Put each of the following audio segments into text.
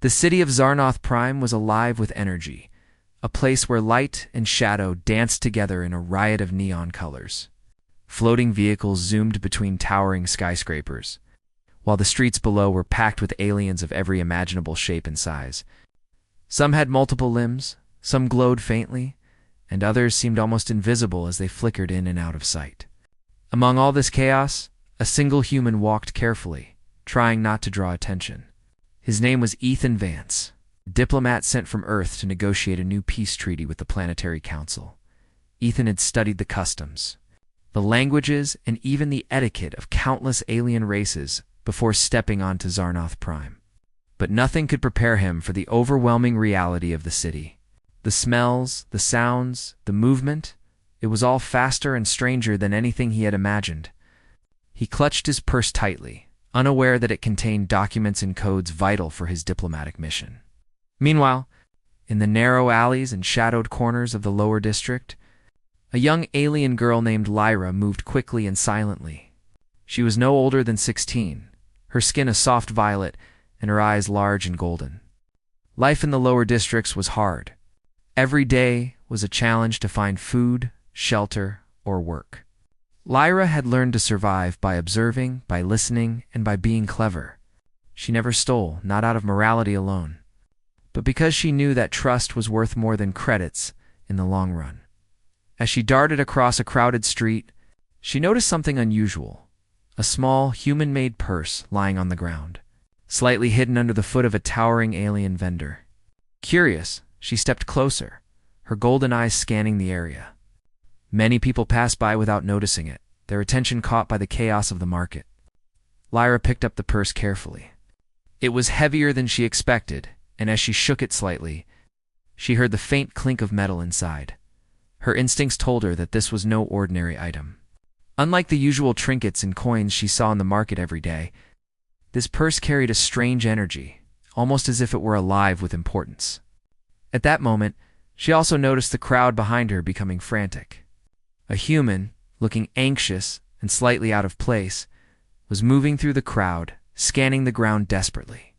The city of Zarnoth Prime was alive with energy, a place where light and shadow danced together in a riot of neon colors. Floating vehicles zoomed between towering skyscrapers, while the streets below were packed with aliens of every imaginable shape and size. Some had multiple limbs, some glowed faintly, and others seemed almost invisible as they flickered in and out of sight. Among all this chaos, a single human walked carefully, trying not to draw attention. His name was Ethan Vance, diplomat sent from Earth to negotiate a new peace treaty with the Planetary Council. Ethan had studied the customs, the languages, and even the etiquette of countless alien races before stepping onto Zarnoth Prime. But nothing could prepare him for the overwhelming reality of the city. The smells, the sounds, the movement, it was all faster and stranger than anything he had imagined. He clutched his purse tightly, unaware that it contained documents and codes vital for his diplomatic mission. Meanwhile, in the narrow alleys and shadowed corners of the lower district, a young alien girl named Lyra moved quickly and silently. She was no older than 16, her skin a soft violet and her eyes large and golden. Life in the lower districts was hard. Every day was a challenge to find food, shelter, or work. Lyra had learned to survive by observing, by listening, and by being clever. She never stole, not out of morality alone, but because she knew that trust was worth more than credits in the long run. As she darted across a crowded street, she noticed something unusual: a small, human-made purse lying on the ground, slightly hidden under the foot of a towering alien vendor. Curious, she stepped closer, her golden eyes scanning the area. Many people passed by without noticing it, their attention caught by the chaos of the market. Lyra picked up the purse carefully. It was heavier than she expected, and as she shook it slightly, she heard the faint clink of metal inside. Her instincts told her that this was no ordinary item. Unlike the usual trinkets and coins she saw in the market every day, this purse carried a strange energy, almost as if it were alive with importance. At that moment, she also noticed the crowd behind her becoming frantic. A human, looking anxious and slightly out of place, was moving through the crowd, scanning the ground desperately.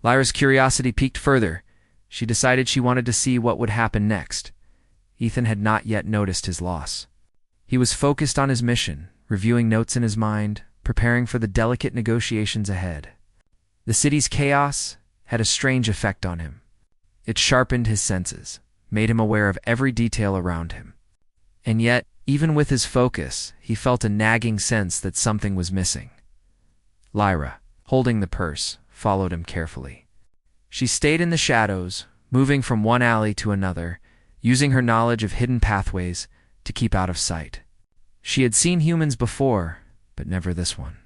Lyra's curiosity piqued further. She decided she wanted to see what would happen next. Ethan had not yet noticed his loss. He was focused on his mission, reviewing notes in his mind, preparing for the delicate negotiations ahead. The city's chaos had a strange effect on him. It sharpened his senses, made him aware of every detail around him. And yet, even with his focus, he felt a nagging sense that something was missing. Lyra, holding the purse, followed him carefully. She stayed in the shadows, moving from one alley to another, using her knowledge of hidden pathways to keep out of sight. She had seen humans before, but never this one.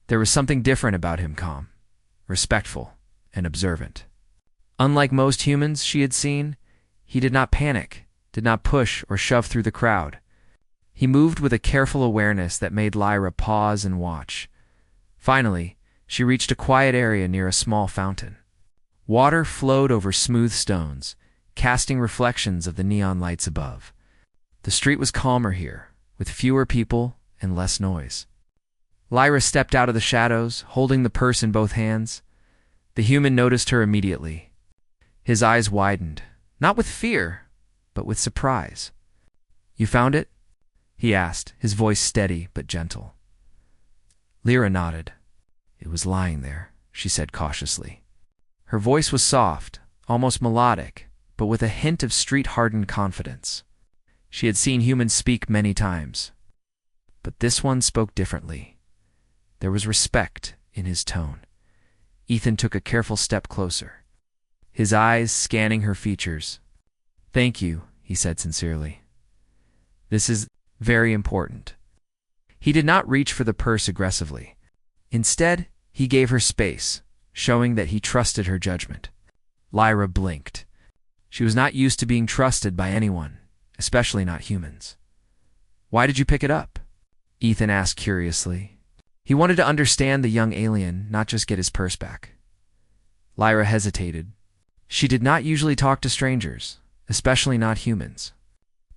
There was something different about him: calm, respectful, and observant. Unlike most humans she had seen, he did not panic, did not push or shove through the crowd. He moved with a careful awareness that made Lyra pause and watch. Finally, she reached a quiet area near a small fountain. Water flowed over smooth stones, casting reflections of the neon lights above. The street was calmer here, with fewer people and less noise. Lyra stepped out of the shadows, holding the purse in both hands. The human noticed her immediately. His eyes widened, not with fear, but with surprise. "You found it?" he asked, his voice steady but gentle. Lyra nodded. "It was lying there," she said cautiously. Her voice was soft, almost melodic, but with a hint of street-hardened confidence. She had seen humans speak many times, but this one spoke differently. There was respect in his tone. Ethan took a careful step closer, his eyes scanning her features. "Thank you," he said sincerely. "This is very important." He did not reach for the purse aggressively. Instead, he gave her space, showing that he trusted her judgment. Lyra blinked. She was not used to being trusted by anyone, especially not humans. "Why did you pick it up?" Ethan asked curiously. He wanted to understand the young alien, not just get his purse back. Lyra hesitated. She did not usually talk to strangers, especially not humans.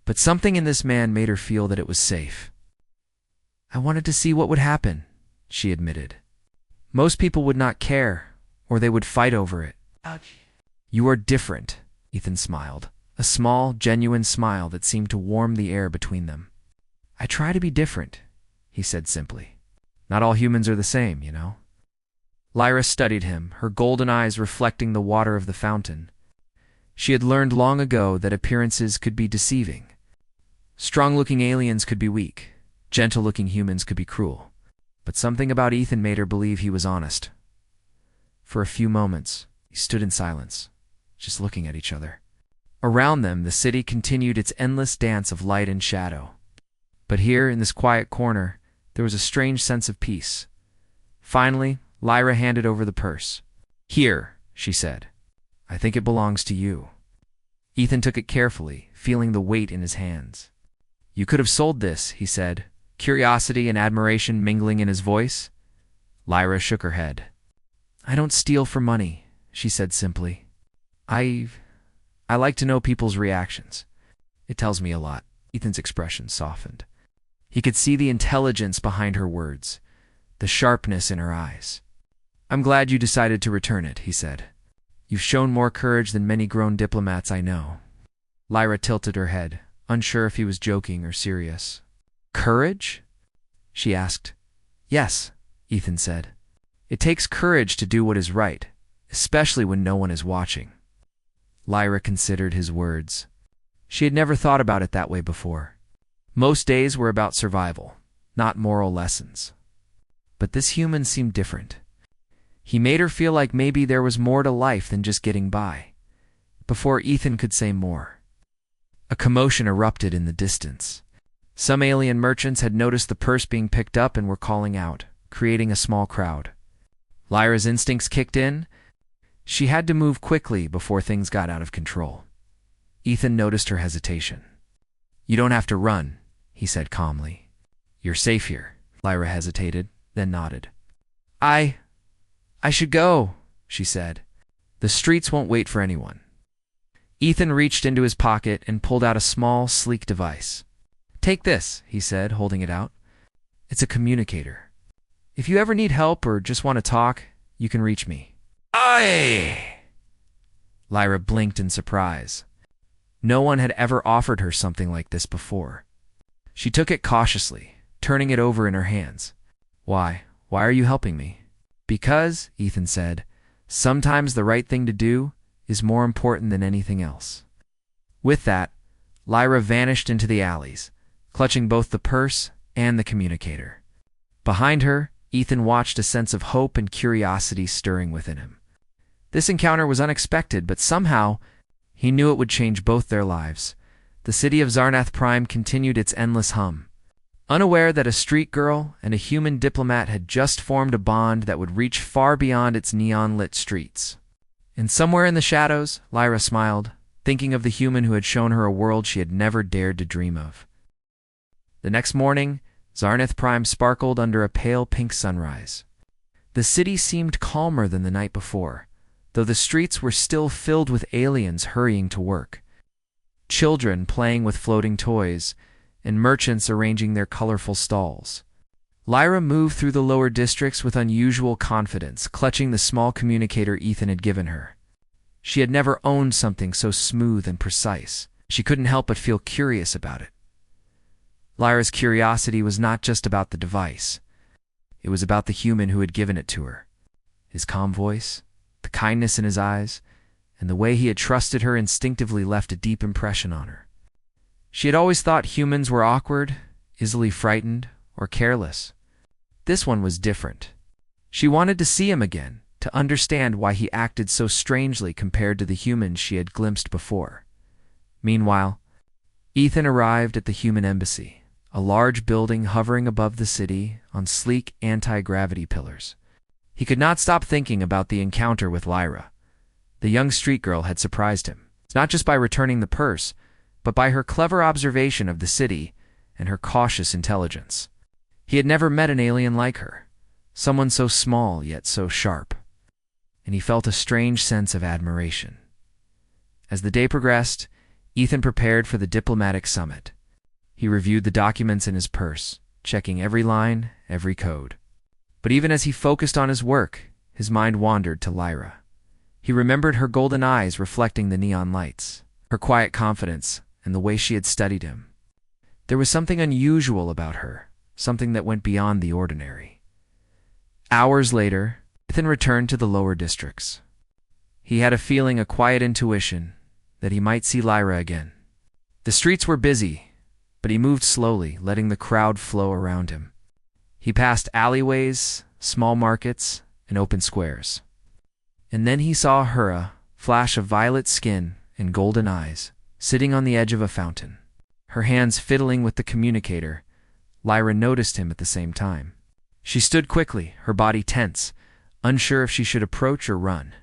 But something in this man made her feel that it was safe. "I wanted to see what would happen," she admitted. "Most people would not care, or they would fight over it. You are different, Ethan smiled. A small, genuine smile that seemed to warm the air between them. I try to be different, he said simply. Not all humans are the same, you know. Lyra studied him, her golden eyes reflecting the water of the fountain. She had learned long ago that appearances could be deceiving. Strong-looking aliens could be weak. Gentle-looking humans could be cruel. But something about Ethan made her believe he was honest. For a few moments, he stood in silence, just looking at each other. Around them, the city continued its endless dance of light and shadow. But here, in this quiet corner, there was a strange sense of peace. Finally, Lyra handed over the purse. Here, she said. I think it belongs to you. Ethan took it carefully, feeling the weight in his hands. You could have sold this, he said, curiosity and admiration mingling in his voice. Lyra shook her head. I don't steal for money, she said simply. I like to know people's reactions. It tells me a lot. Ethan's expression softened. He could see the intelligence behind her words, the sharpness in her eyes. I'm glad you decided to return it, he said. You've shown more courage than many grown diplomats I know. Lyra tilted her head, unsure if he was joking or serious. Courage? She asked. Yes, Ethan said. It takes courage to do what is right, especially when no one is watching. Lyra considered his words. She had never thought about it that way before. Most days were about survival, not moral lessons. But this human seemed different. He made her feel like maybe there was more to life than just getting by. Before Ethan could say more, a commotion erupted in the distance. Some alien merchants had noticed the purse being picked up and were calling out, creating a small crowd. Lyra's instincts kicked in. She had to move quickly before things got out of control. Ethan noticed her hesitation. You don't have to run, he said calmly. You're safe here. Lyra hesitated, then nodded. I should go, she said. The streets won't wait for anyone. Ethan reached into his pocket and pulled out a small, sleek device. Take this, he said, holding it out. It's a communicator. If you ever need help or just want to talk, you can reach me. Aye! Lyra blinked in surprise. No one had ever offered her something like this before. She took it cautiously, turning it over in her hands. Why are you helping me? Because, Ethan said, sometimes the right thing to do is more important than anything else. With that, Lyra vanished into the alleys, clutching both the purse and the communicator. Behind her, Ethan watched a sense of hope and curiosity stirring within him. This encounter was unexpected, but somehow he knew it would change both their lives. The city of Zarnath Prime continued its endless hum, unaware that a street girl and a human diplomat had just formed a bond that would reach far beyond its neon-lit streets. And somewhere in the shadows, Lyra smiled, thinking of the human who had shown her a world she had never dared to dream of. The next morning, Zarnath Prime sparkled under a pale pink sunrise. The city seemed calmer than the night before, though the streets were still filled with aliens hurrying to work. Children playing with floating toys, and merchants arranging their colorful stalls. Lyra moved through the lower districts with unusual confidence, clutching the small communicator Ethan had given her. She had never owned something so smooth and precise. She couldn't help but feel curious about it. Lyra's curiosity was not just about the device. It was about the human who had given it to her. His calm voice, the kindness in his eyes, and the way he had trusted her instinctively left a deep impression on her. She had always thought humans were awkward, easily frightened, or careless. This one was different. She wanted to see him again, to understand why he acted so strangely compared to the humans she had glimpsed before. Meanwhile, Ethan arrived at the human embassy, a large building hovering above the city on sleek anti-gravity pillars. He could not stop thinking about the encounter with Lyra. The young street girl had surprised him, not just by returning the purse, but by her clever observation of the city and her cautious intelligence. He had never met an alien like her, someone so small yet so sharp, and he felt a strange sense of admiration. As the day progressed, Ethan prepared for the diplomatic summit. He reviewed the documents in his purse, checking every line, every code. But even as he focused on his work, his mind wandered to Lyra. He remembered her golden eyes reflecting the neon lights, her quiet confidence, and the way she had studied him. There was something unusual about her, something that went beyond the ordinary. Hours later, Ethan returned to the lower districts. He had a feeling, a quiet intuition, that he might see Lyra again. The streets were busy, but he moved slowly, letting the crowd flow around him. He passed alleyways, small markets, and open squares. And then he saw Hura, flash of violet skin and golden eyes, sitting on the edge of a fountain. Her hands fiddling with the communicator. Lyra noticed him at the same time. She stood quickly, her body tense, unsure if she should approach or run.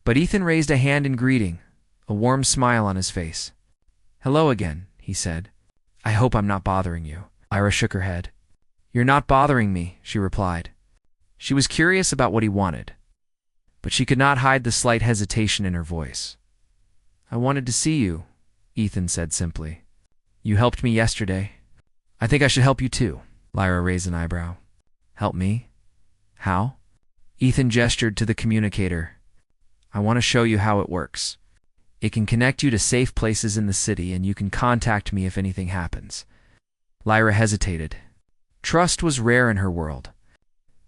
But Ethan raised a hand in greeting, a warm smile on his face. "Hello again," he said. "I hope I'm not bothering you." Lyra shook her head. "You're not bothering me," she replied. She was curious about what he wanted, but she could not hide the slight hesitation in her voice. "I wanted to see you," Ethan said simply. "You helped me yesterday. I think I should help you too." Lyra raised an eyebrow. "Help me? How?" Ethan gestured to the communicator. "I want to show you how it works. It can connect you to safe places in the city, and you can contact me if anything happens." Lyra hesitated. Trust was rare in her world.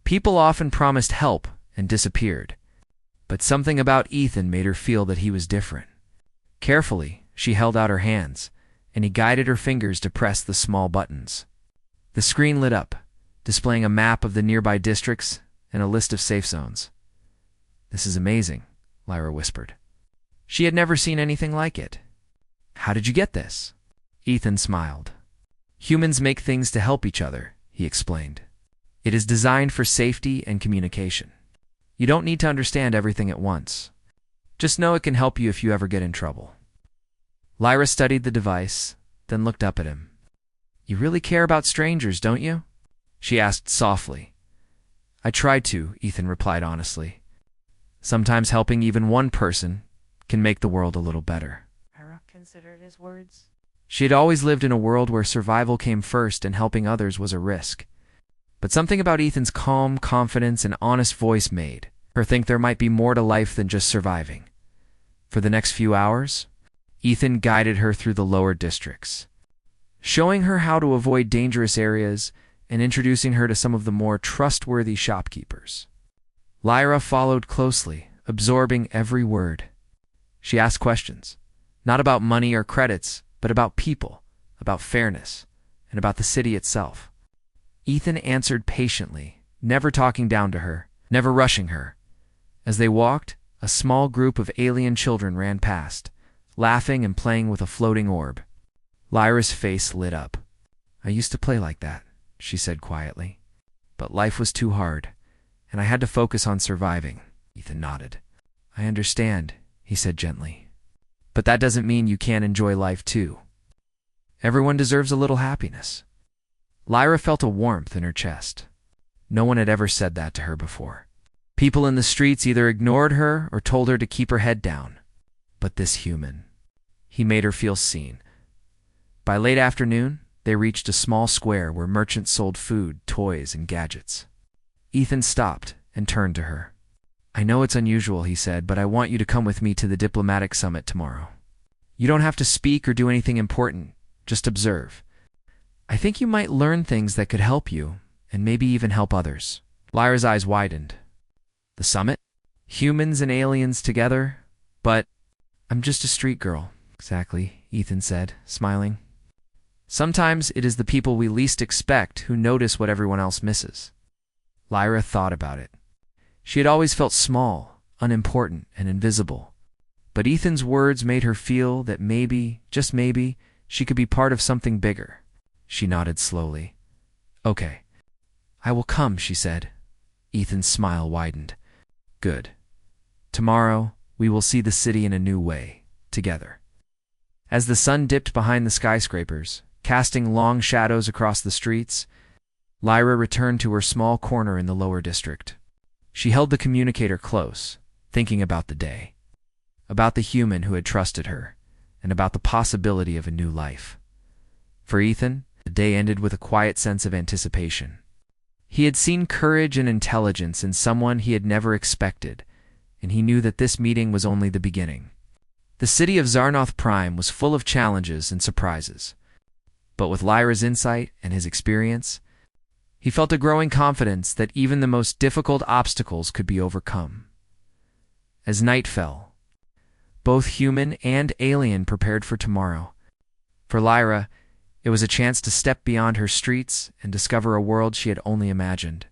People often promised help and disappeared. But something about Ethan made her feel that he was different. Carefully, she held out her hands, and he guided her fingers to press the small buttons. The screen lit up, displaying a map of the nearby districts and a list of safe zones. "This is amazing," Lyra whispered. She had never seen anything like it. "How did you get this?" Ethan smiled. "Humans make things to help each other," he explained. "It is designed for safety and communication. You don't need to understand everything at once. Just know it can help you if you ever get in trouble." Lyra studied the device, then looked up at him. "You really care about strangers, don't you?" she asked softly. "I try to," Ethan replied honestly. "Sometimes helping even one person can make the world a little better." Lyra considered his words. She had always lived in a world where survival came first and helping others was a risk. But something about Ethan's calm confidence and honest voice made her think there might be more to life than just surviving. For the next few hours, Ethan guided her through the lower districts, showing her how to avoid dangerous areas and introducing her to some of the more trustworthy shopkeepers. Lyra followed closely, absorbing every word. She asked questions, not about money or credits, but about people, about fairness, and about the city itself. Ethan answered patiently, never talking down to her, never rushing her. As they walked, a small group of alien children ran past, laughing and playing with a floating orb. Lyra's face lit up. "I used to play like that," she said quietly. "But life was too hard, and I had to focus on surviving." Ethan nodded. "I understand," he said gently. "But that doesn't mean you can't enjoy life too. Everyone deserves a little happiness." Lyra felt a warmth in her chest. No one had ever said that to her before. People in the streets either ignored her or told her to keep her head down. But this human, he made her feel seen. By late afternoon, they reached a small square where merchants sold food, toys, and gadgets. Ethan stopped and turned to her. "I know it's unusual," he said, "but I want you to come with me to the Diplomatic Summit tomorrow. You don't have to speak or do anything important, just observe. I think you might learn things that could help you, and maybe even help others." Lyra's eyes widened. "The summit? Humans and aliens together? But I'm just a street girl." "Exactly," Ethan said, smiling. "Sometimes it is the people we least expect who notice what everyone else misses." Lyra thought about it. She had always felt small, unimportant, and invisible. But Ethan's words made her feel that maybe, just maybe, she could be part of something bigger. She nodded slowly. "Okay. I will come," she said. Ethan's smile widened. "Good. Tomorrow, we will see the city in a new way, together." As the sun dipped behind the skyscrapers, casting long shadows across the streets, Lyra returned to her small corner in the lower district. She held the communicator close, thinking about the day, about the human who had trusted her, and about the possibility of a new life. For Ethan, the day ended with a quiet sense of anticipation. He had seen courage and intelligence in someone he had never expected, and he knew that this meeting was only the beginning. The city of Zarnoth Prime was full of challenges and surprises. But with Lyra's insight and his experience, he felt a growing confidence that even the most difficult obstacles could be overcome. As night fell, both human and alien prepared for tomorrow. For Lyra, it was a chance to step beyond her streets and discover a world she had only imagined.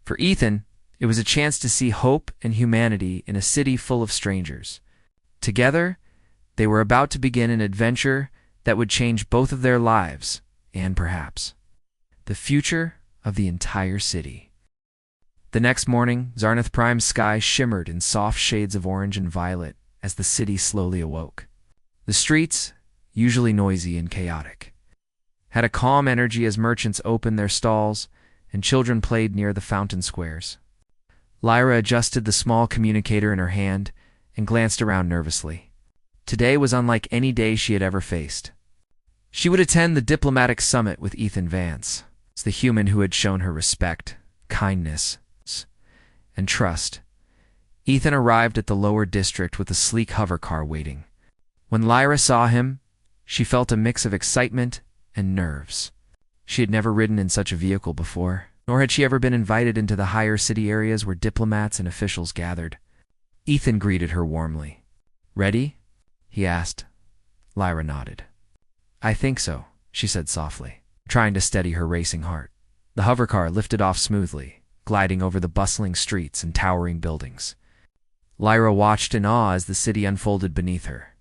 For Ethan, it was a chance to see hope and humanity in a city full of strangers. Together, they were about to begin an adventure that would change both of their lives and, perhaps, the future of the entire city. The next morning, Zarnoth Prime's sky shimmered in soft shades of orange and violet as the city slowly awoke. The streets, usually noisy and chaotic, had a calm energy as merchants opened their stalls and children played near the fountain squares. Lyra adjusted the small communicator in her hand and glanced around nervously. Today was unlike any day she had ever faced. She would attend the diplomatic summit with Ethan Vance, the human who had shown her respect, kindness, and trust. Ethan arrived at the lower district with a sleek hover car waiting. When Lyra saw him, she felt a mix of excitement and nerves. She had never ridden in such a vehicle before, nor had she ever been invited into the higher city areas where diplomats and officials gathered. Ethan greeted her warmly. "Ready?" he asked. Lyra nodded. "I think so," she said softly, trying to steady her racing heart. The hovercar lifted off smoothly, gliding over the bustling streets and towering buildings. Lyra watched in awe as the city unfolded beneath her.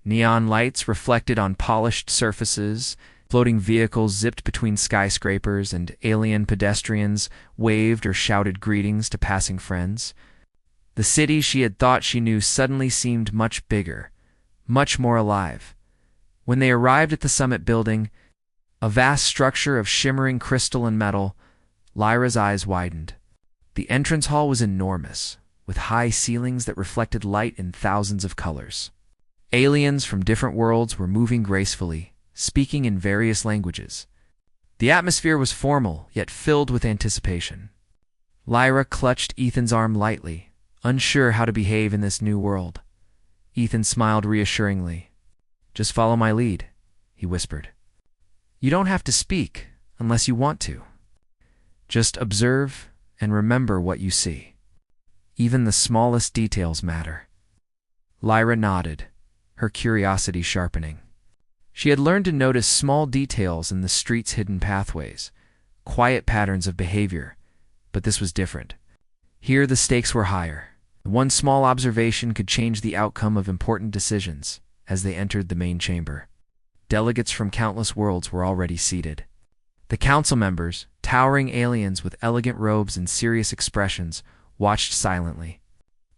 Neon lights reflected on polished surfaces, floating vehicles zipped between skyscrapers, and alien pedestrians waved or shouted greetings to passing friends. The city she had thought she knew suddenly seemed much bigger, much more alive. When they arrived at the summit building, a vast structure of shimmering crystal and metal, Lyra's eyes widened. The entrance hall was enormous, with high ceilings that reflected light in thousands of colors. Aliens from different worlds were moving gracefully, speaking in various languages. The atmosphere was formal, yet filled with anticipation. Lyra clutched Ethan's arm lightly, unsure how to behave in this new world. Ethan smiled reassuringly. "Just follow my lead," he whispered. "You don't have to speak unless you want to. Just observe and remember what you see. Even the smallest details matter." Lyra nodded, her curiosity sharpening. She had learned to notice small details in the street's hidden pathways, quiet patterns of behavior, but this was different. Here the stakes were higher. One small observation could change the outcome of important decisions. As they entered the main chamber, delegates from countless worlds were already seated. The council members, towering aliens with elegant robes and serious expressions, watched silently.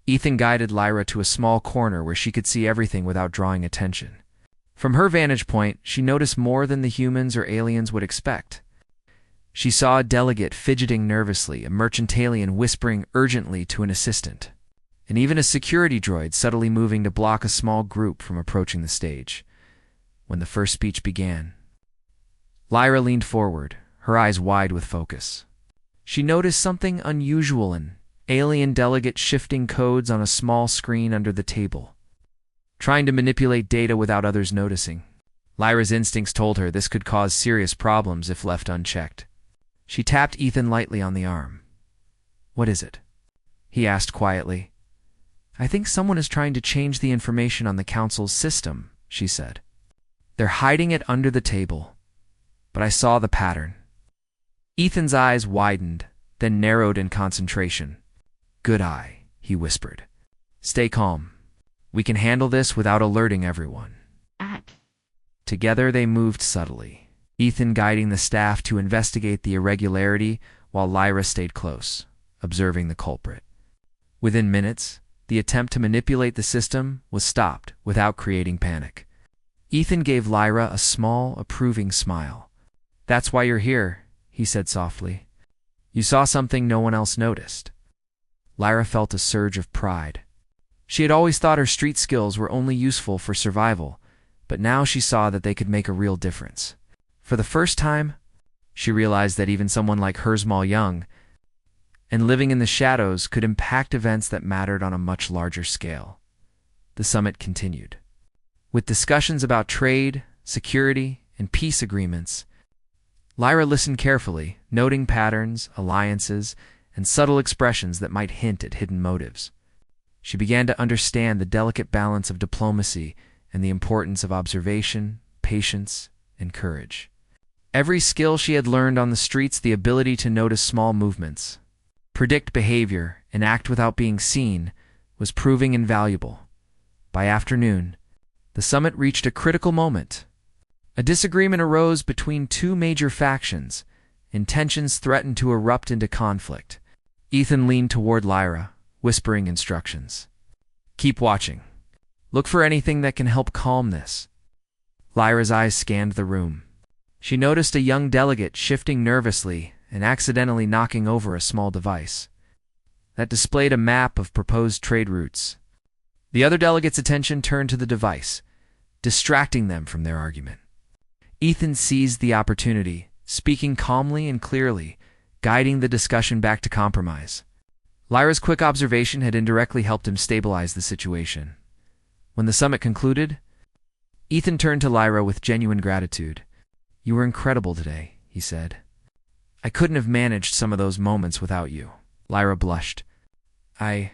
Ethan guided Lyra to a small corner where she could see everything without drawing attention. From her vantage point, she noticed more than the humans or aliens would expect. She saw a delegate fidgeting nervously, a merchant alien whispering urgently to an assistant, and even a security droid subtly moving to block a small group from approaching the stage. When the first speech began, Lyra leaned forward, her eyes wide with focus. She noticed something unusual: an alien delegate shifting codes on a small screen under the table, trying to manipulate data without others noticing. Lyra's instincts told her this could cause serious problems if left unchecked. She tapped Ethan lightly on the arm. "What is it?" he asked quietly. "I think someone is trying to change the information on the council's system," she said. "They're hiding it under the table, but I saw the pattern." Ethan's eyes widened, then narrowed in concentration. "Good eye," he whispered. "Stay calm. We can handle this without alerting everyone." Together they moved subtly, Ethan guiding the staff to investigate the irregularity while Lyra stayed close, observing the culprit. Within minutes, the attempt to manipulate the system was stopped without creating panic. Ethan gave Lyra a small, approving smile. "That's why you're here," he said softly. "You saw something no one else noticed." Lyra felt a surge of pride. She had always thought her street skills were only useful for survival, but now she saw that they could make a real difference. For the first time, she realized that even someone like Herzmal Young and living in the shadows could impact events that mattered on a much larger scale. The summit continued, with discussions about trade, security, and peace agreements. Lyra listened carefully, noting patterns, alliances, and subtle expressions that might hint at hidden motives. She began to understand the delicate balance of diplomacy and the importance of observation, patience, and courage. Every skill she had learned on the streets, the ability to notice small movements, predict behavior, and act without being seen, was proving invaluable. By afternoon, the summit reached a critical moment. A disagreement arose between two major factions, and tensions threatened to erupt into conflict. Ethan leaned toward Lyra, whispering instructions. "Keep watching. Look for anything that can help calm this." Lyra's eyes scanned the room. She noticed a young delegate shifting nervously and accidentally knocking over a small device that displayed a map of proposed trade routes. The other delegate's attention turned to the device, distracting them from their argument. Ethan seized the opportunity, speaking calmly and clearly, guiding the discussion back to compromise. Lyra's quick observation had indirectly helped him stabilize the situation. When the summit concluded, Ethan turned to Lyra with genuine gratitude. "You were incredible today," he said. "I couldn't have managed some of those moments without you." Lyra blushed. I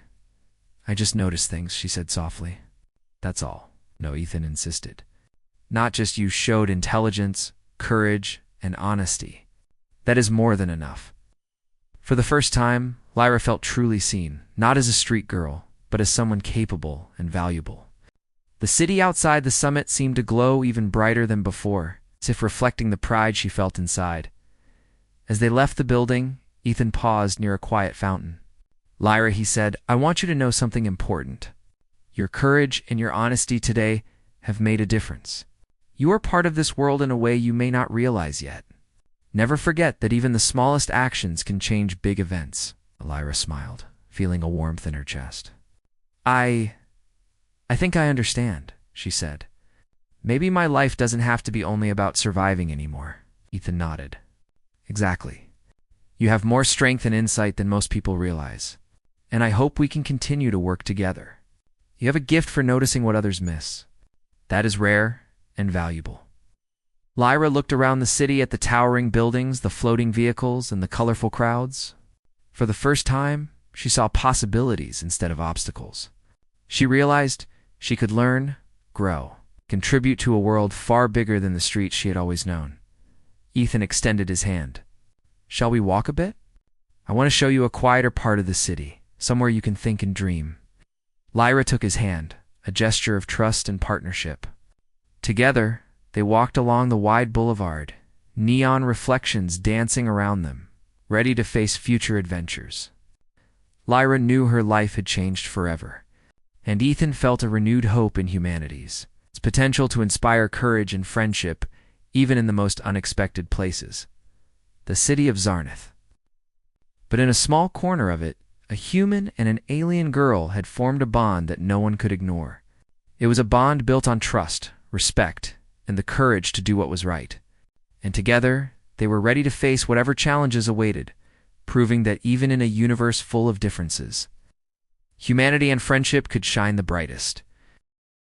just noticed things," she said softly. "That's all." "No," Ethan insisted. "Not just you showed intelligence, courage, and honesty. That is more than enough." For the first time, Lyra felt truly seen, not as a street girl, but as someone capable and valuable. The city outside the summit seemed to glow even brighter than before, as if reflecting the pride she felt inside. As they left the building, Ethan paused near a quiet fountain. "Lyra," he said, "I want you to know something important. Your courage and your honesty today have made a difference. You are part of this world in a way you may not realize yet. Never forget that even the smallest actions can change big events." Lyra smiled, feeling a warmth in her chest. I think I understand," she said. "Maybe my life doesn't have to be only about surviving anymore." Ethan nodded. "Exactly. You have more strength and insight than most people realize, and I hope we can continue to work together. You have a gift for noticing what others miss. That is rare and valuable." Lyra looked around the city at the towering buildings, the floating vehicles, and the colorful crowds. For the first time, she saw possibilities instead of obstacles. She realized she could learn, grow, contribute to a world far bigger than the streets she had always known. Ethan extended his hand. "Shall we walk a bit? I want to show you a quieter part of the city, somewhere you can think and dream." Lyra took his hand, a gesture of trust and partnership. Together, they walked along the wide boulevard, neon reflections dancing around them, ready to face future adventures. Lyra knew her life had changed forever, and Ethan felt a renewed hope in humanity's potential to inspire courage and friendship, even in the most unexpected places. The city of Zarnath. But in a small corner of it, a human and an alien girl had formed a bond that no one could ignore. It was a bond built on trust, respect, and the courage to do what was right. And together, they were ready to face whatever challenges awaited, proving that even in a universe full of differences, humanity and friendship could shine the brightest.